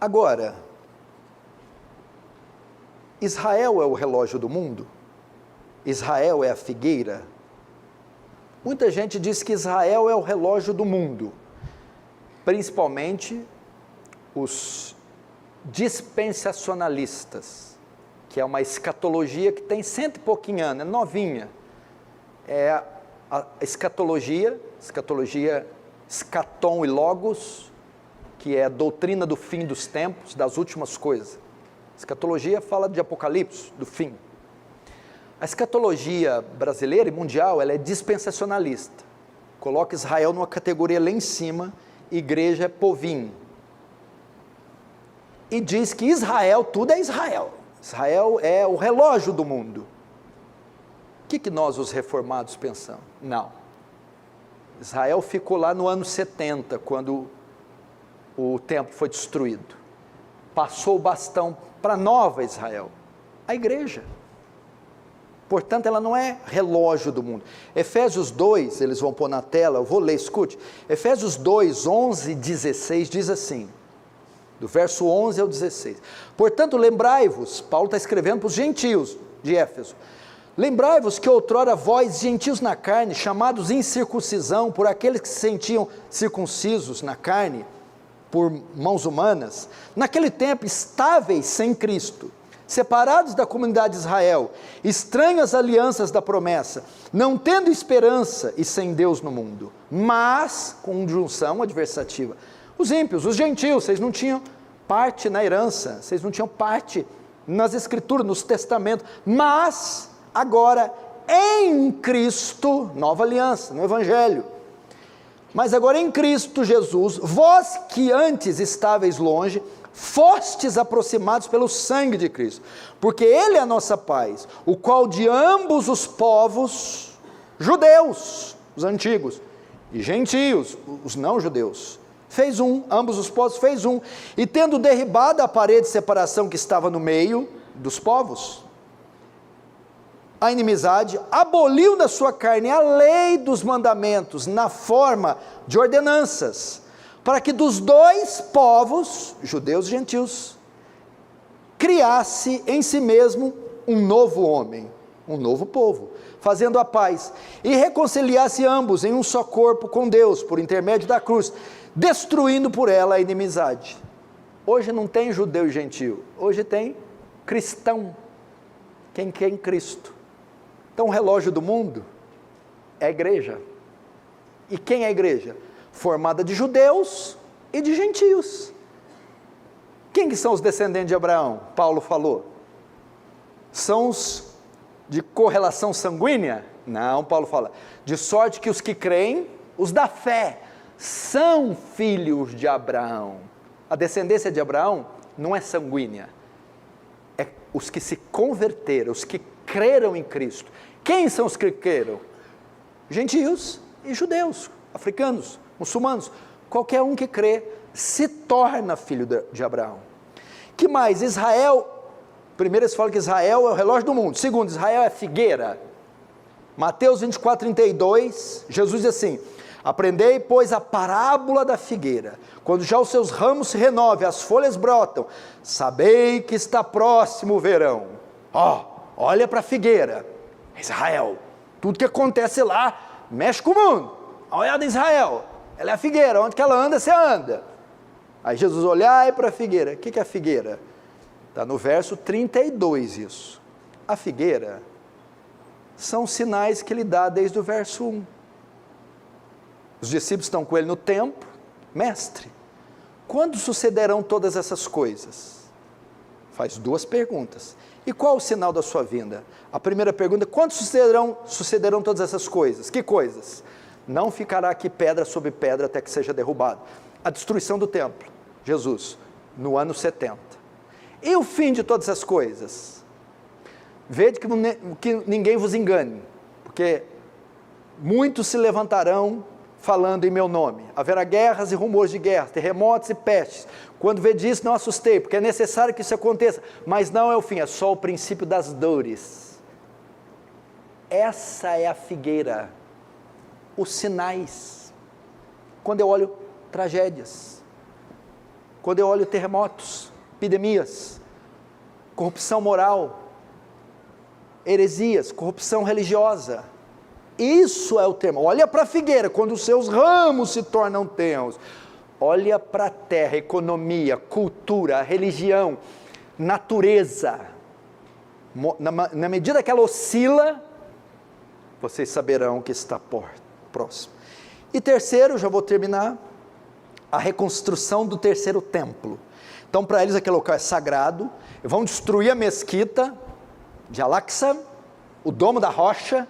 Agora, Israel é o relógio do mundo? Israel é a figueira? Muita gente diz que Israel é o relógio do mundo, principalmente os dispensacionalistas, que é uma escatologia que tem 100 e pouquinho anos, é novinha. É a escatologia, escatom e logos, que é a doutrina do fim dos tempos, das últimas coisas. Escatologia fala de Apocalipse, do fim. A escatologia brasileira e mundial, ela é dispensacionalista. Coloca Israel numa categoria lá em cima, igreja é povinho. E diz que Israel, tudo é Israel. Israel é o relógio do mundo. O que nós, os reformados, pensamos? Não. Israel ficou lá no ano 70, quando o templo foi destruído. Passou o bastão para a nova Israel, a igreja. Portanto, ela não é relógio do mundo. Efésios 2, eles vão pôr na tela, eu vou ler, escute. Efésios 2, 11 e 16 diz assim, do verso 11 ao 16. Portanto, lembrai-vos, Paulo está escrevendo para os gentios de Éfeso, lembrai-vos que outrora vós, gentios na carne, chamados incircuncisão, por aqueles que se sentiam circuncisos na carne, por mãos humanas, naquele tempo estáveis sem Cristo, separados da comunidade de Israel, estranhos às alianças da promessa, não tendo esperança e sem Deus no mundo, mas, conjunção adversativa, os ímpios, os gentios, vocês não tinham parte na herança, vocês não tinham parte nas escrituras, nos testamentos, mas, agora, em Cristo, nova aliança, no Evangelho, mas agora em Cristo Jesus, vós que antes estáveis longe, fostes aproximados pelo sangue de Cristo, porque Ele é a nossa paz, o qual de ambos os povos, judeus, os antigos, e gentios, os não judeus, fez um, ambos os povos fez um, e tendo derribado a parede de separação que estava no meio dos povos, a inimizade, aboliu da sua carne a lei dos mandamentos, na forma de ordenanças, para que dos dois povos, judeus e gentios, criasse em si mesmo um novo homem, um novo povo, fazendo a paz, e reconciliasse ambos em um só corpo com Deus, por intermédio da cruz, destruindo por ela a inimizade. Hoje não tem judeu e gentio, hoje tem cristão, quem quer em Cristo. Então o relógio do mundo é a igreja. E quem é a igreja? Formada de judeus e de gentios. Quem que são os descendentes de Abraão? Paulo falou. São os de correlação sanguínea? Não, Paulo fala. De sorte que os que creem, os da fé, são filhos de Abraão. A descendência de Abraão não é sanguínea. É os que se converteram, os que creram em Cristo. Quem são os que creram? Gentios e judeus, africanos, muçulmanos. Qualquer um que crê se torna filho de Abraão. Que mais? Israel, primeiro eles falam que Israel é o relógio do mundo. Segundo, Israel é a figueira. Mateus 24, 32, Jesus diz assim, aprendei, pois, a parábola da figueira, quando já os seus ramos se renovem, as folhas brotam, sabei que está próximo o verão. Olha para a figueira, Israel, tudo que acontece lá, mexe com o mundo, olha em Israel, ela é a figueira, onde que ela anda, você anda. Aí Jesus olhai para a figueira, o que é a figueira? Está no verso 32 isso. A figueira são sinais que ele dá desde o verso 1. Os discípulos estão com ele no templo, mestre, quando sucederão todas essas coisas? Faz duas perguntas. E qual o sinal da sua vinda? A primeira pergunta, quando sucederão todas essas coisas? Que coisas? Não ficará aqui pedra sobre pedra até que seja derrubado. A destruição do templo, Jesus, no ano 70. E o fim de todas essas coisas? Vede que ninguém vos engane, porque muitos se levantarão falando em meu nome. Haverá guerras e rumores de guerra, terremotos e pestes. Quando vede isso, não assustei, porque é necessário que isso aconteça, mas não é o fim, é só o princípio das dores. Essa é a figueira, os sinais. Quando eu olho tragédias, quando eu olho terremotos, epidemias, corrupção moral, heresias, corrupção religiosa. Isso é o tema. Olha para a figueira, quando os seus ramos se tornam tenros. Olha para a terra, economia, cultura, religião, natureza. Na medida que ela oscila, vocês saberão que está próximo. E terceiro, já vou terminar, a reconstrução do terceiro templo. Então, para eles aquele local é sagrado, vão destruir a mesquita de Al-Aqsa, o Domo da Rocha,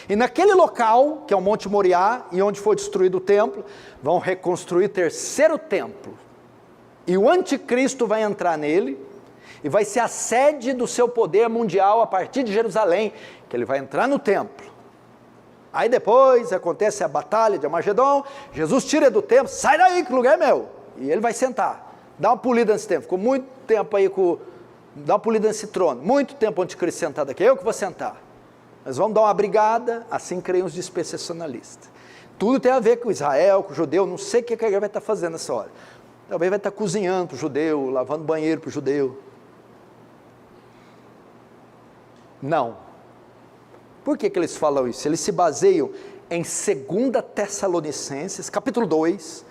e naquele local, que é o Monte Moriá, e onde foi destruído o templo, vão reconstruir o terceiro templo. E o anticristo vai entrar nele, e vai ser a sede do seu poder mundial a partir de Jerusalém, que ele vai entrar no templo. Aí depois acontece a batalha de Armagedon, Jesus tira do templo, sai daí que o lugar é meu, e ele vai sentar, dá uma polida nesse templo, ficou muito tempo aí dá uma polida nesse trono, muito tempo o anticristo sentado aqui, eu que vou sentar. Nós vamos dar uma brigada, assim creem os dispensacionalistas. Tudo tem a ver com Israel, com o judeu, não sei o que a igreja vai estar fazendo nessa hora. Talvez vai estar cozinhando para o judeu, lavando banheiro para o judeu. Não. Por que eles falam isso? Eles se baseiam em 2 Tessalonicenses, capítulo 2,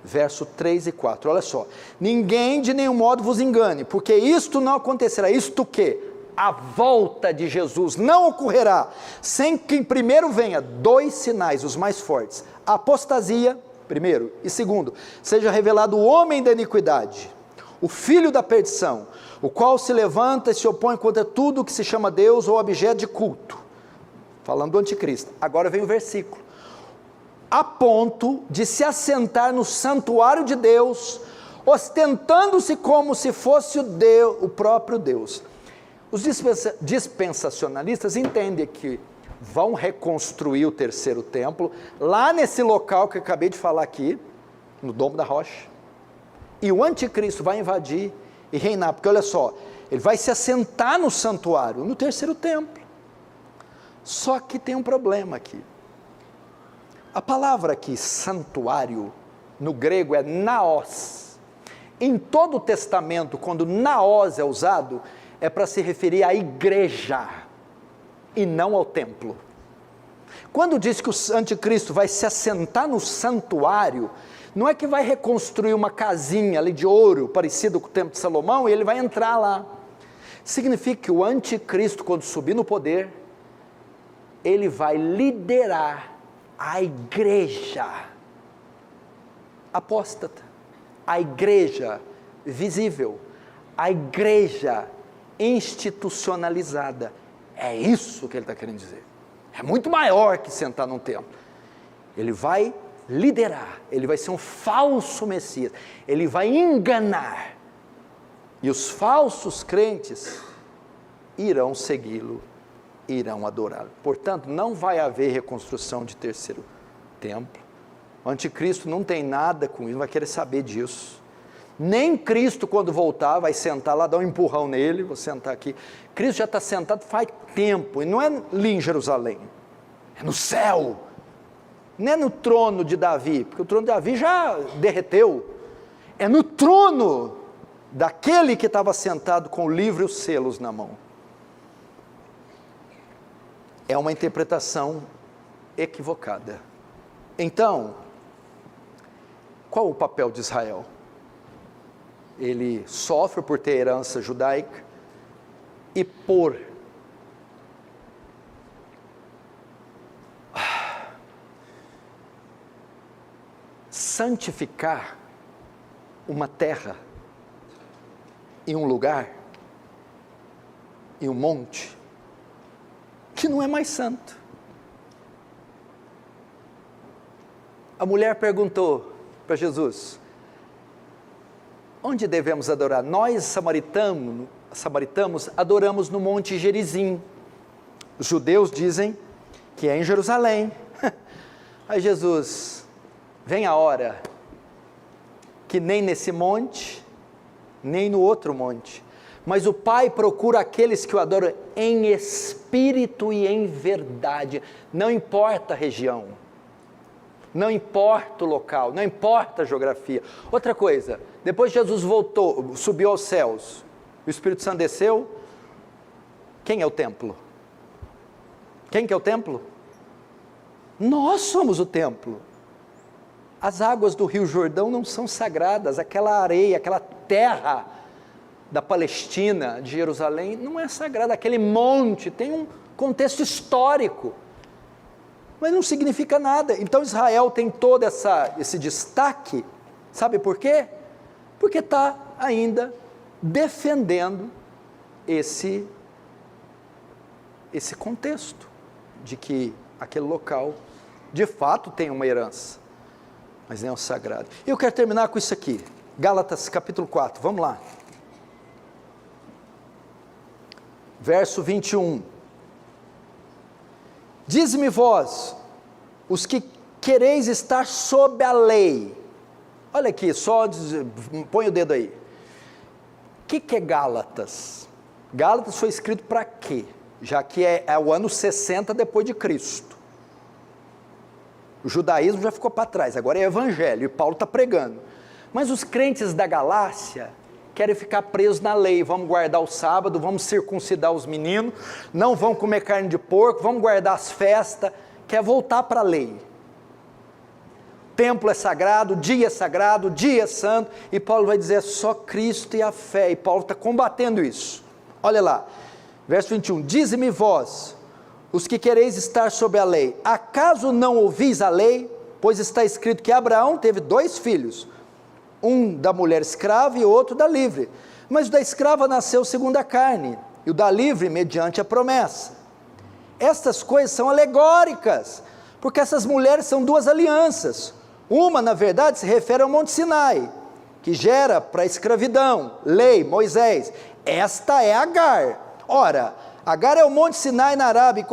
verso 3 e 4. Olha só. Ninguém de nenhum modo vos engane, porque isto não acontecerá. Isto que? A volta de Jesus não ocorrerá, sem que primeiro venha 2 sinais, os mais fortes. A apostasia, primeiro, e segundo, seja revelado o homem da iniquidade, o filho da perdição, o qual se levanta e se opõe contra tudo que se chama Deus ou objeto de culto. Falando do anticristo. Agora vem o versículo. A ponto de se assentar no santuário de Deus, ostentando-se como se fosse o próprio Deus. Os dispensacionalistas entendem que vão reconstruir o terceiro templo, lá nesse local que eu acabei de falar aqui, no Domo da Rocha, e o anticristo vai invadir e reinar, porque olha só, ele vai se assentar no santuário, no terceiro templo. Só que tem um problema aqui. A palavra aqui, santuário, no grego é naos. Em todo o Testamento, quando naos é usado, é para se referir à igreja, e não ao templo. Quando diz que o anticristo vai se assentar no santuário, não é que vai reconstruir uma casinha ali de ouro, parecido com o templo de Salomão, e ele vai entrar lá. Significa que o anticristo, quando subir no poder, ele vai liderar a igreja apóstata, a igreja visível, a igreja institucionalizada. É isso que ele está querendo dizer. É muito maior que sentar num templo. Ele vai liderar, ele vai ser um falso Messias, ele vai enganar, e os falsos crentes irão segui-lo, irão adorá-lo. Portanto, não vai haver reconstrução de terceiro templo. O anticristo não tem nada com isso, não vai querer saber disso. Nem Cristo, quando voltar, vai sentar lá, dar um empurrão nele, vou sentar aqui. Cristo já está sentado faz tempo, e não é ali em Jerusalém, é no céu, não é no trono de Davi, porque o trono de Davi já derreteu, é no trono daquele que estava sentado com o livro e os selos na mão. É uma interpretação equivocada. Então, qual o papel de Israel? Ele sofre por ter herança judaica e por santificar uma terra e um lugar e um monte que não é mais santo. A mulher perguntou para Jesus: onde devemos adorar? Nós, samaritanos, adoramos no Monte Gerizim. Os judeus dizem que é em Jerusalém. Aí Jesus: vem a hora que nem nesse monte, nem no outro monte, mas o Pai procura aqueles que o adoram em espírito e em verdade. Não importa a região, não importa o local, não importa a geografia. Outra coisa, Depois Jesus voltou, subiu aos céus, o Espírito Santo desceu. Quem é o templo? Quem que é o templo? Nós somos o templo. As águas do Rio Jordão não são sagradas, aquela areia, aquela terra da Palestina, de Jerusalém, não é sagrada, aquele monte tem um contexto histórico, mas não significa nada. Então Israel tem todo esse destaque, sabe por quê? Porque está ainda defendendo esse contexto, de que aquele local, de fato, tem uma herança, mas não é um sagrado. E eu quero terminar com isso aqui, Gálatas capítulo 4, vamos lá. Verso 21. Dize-me vós, os que quereis estar sob a lei. Olha aqui, põe o dedo aí. O que é Gálatas? Gálatas foi escrito para quê? Já que é o ano 60 depois de Cristo. O judaísmo já ficou para trás, agora é evangelho, e Paulo está pregando. Mas os crentes da Galácia querem ficar presos na lei, vamos guardar o sábado, vamos circuncidar os meninos, não vão comer carne de porco, vamos guardar as festas, quer voltar para a lei. Templo é sagrado, dia é santo, e Paulo vai dizer só Cristo e a fé, e Paulo está combatendo isso. Olha lá, verso 21, dize-me vós, os que quereis estar sob a lei, acaso não ouvis a lei? Pois está escrito que Abraão teve 2 filhos, um da mulher escrava e outro da livre, mas o da escrava nasceu segundo a carne, e o da livre mediante a promessa. Estas coisas são alegóricas, porque essas mulheres são 2 alianças, uma na verdade se refere ao Monte Sinai, que gera para a escravidão, lei, Moisés, esta é Agar. Ora, Agar é o Monte Sinai na Arábia,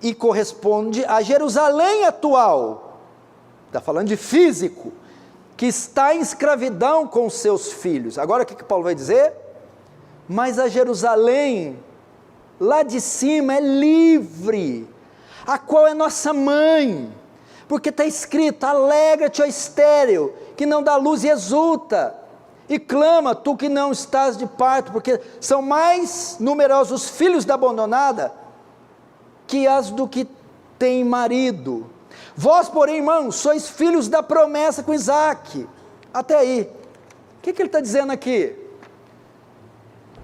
e corresponde a Jerusalém atual, está falando de físico, que está em escravidão com seus filhos. Agora o que Paulo vai dizer? Mas a Jerusalém, lá de cima, é livre, a qual é nossa mãe, porque está escrito, alegra-te, ó estéril, que não dá luz e exulta, e clama, tu que não estás de parto, porque são mais numerosos os filhos da abandonada, que as do que tem marido. Vós, porém, irmãos, sois filhos da promessa com Isaac. Até aí, o que ele está dizendo aqui?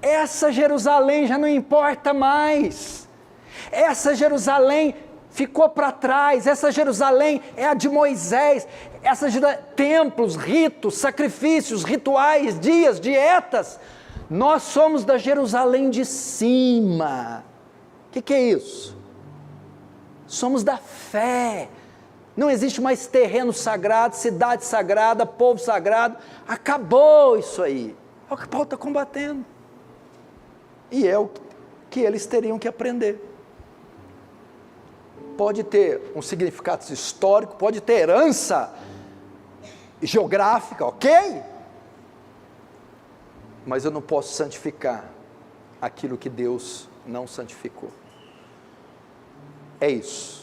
Essa Jerusalém já não importa mais, essa Jerusalém ficou para trás, essa Jerusalém é a de Moisés, templos, ritos, sacrifícios, rituais, dias, dietas, nós somos da Jerusalém de cima. O que é isso? Somos da fé. Não existe mais terreno sagrado, cidade sagrada, povo sagrado, acabou isso aí. É o que Paulo está combatendo, e é o que eles teriam que aprender. Pode ter um significado histórico, pode ter herança geográfica, ok? Mas eu não posso santificar aquilo que Deus não santificou. É isso.